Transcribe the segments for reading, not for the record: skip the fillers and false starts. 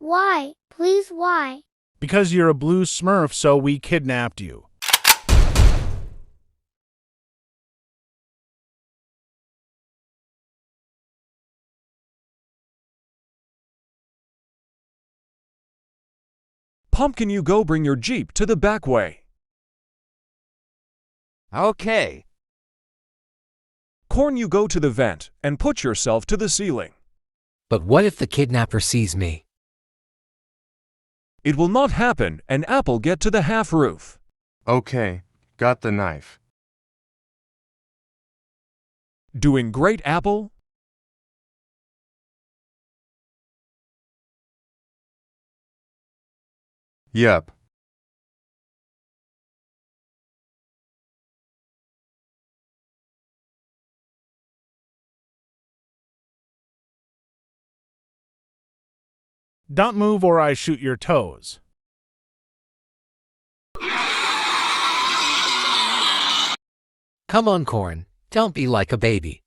Why? Please, why? Because you're a blue Smurf, so we kidnapped you. Pumpkin, you go bring your Jeep to the back way. Okay. Corn, you go to the vent and put yourself to the ceiling. But what if the kidnapper sees me? It will not happen, and Apple, get to the half roof. Okay, got the knife. Doing great, Apple. Yep. Don't move or I shoot your toes. Come on, Corn. Don't be like a baby.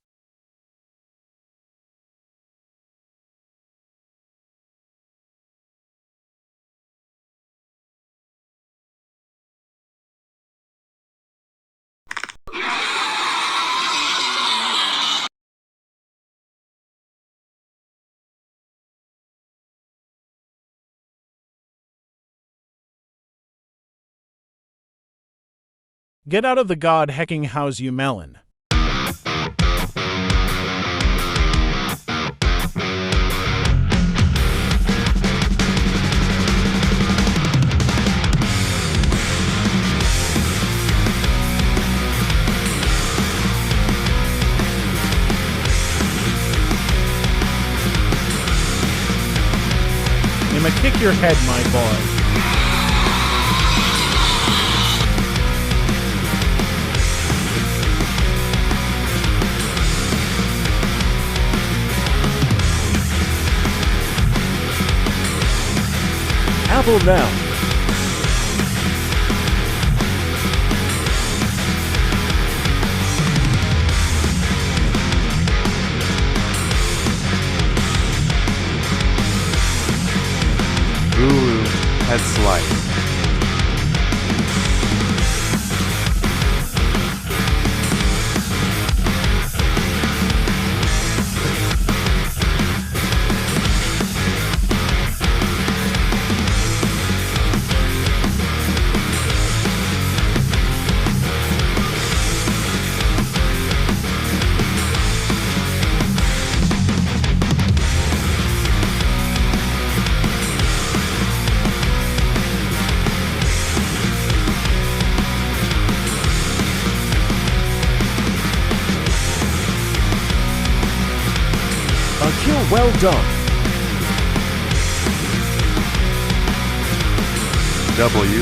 Get out of the god-hecking house, you melon. I'ma kick your head, my boy. Apple now. Lulu, head slice. A kill well done. W.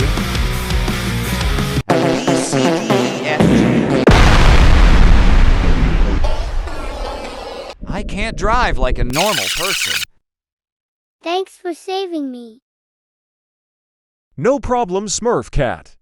I can't drive like a normal person. Thanks for saving me. No problem, Smurf Cat.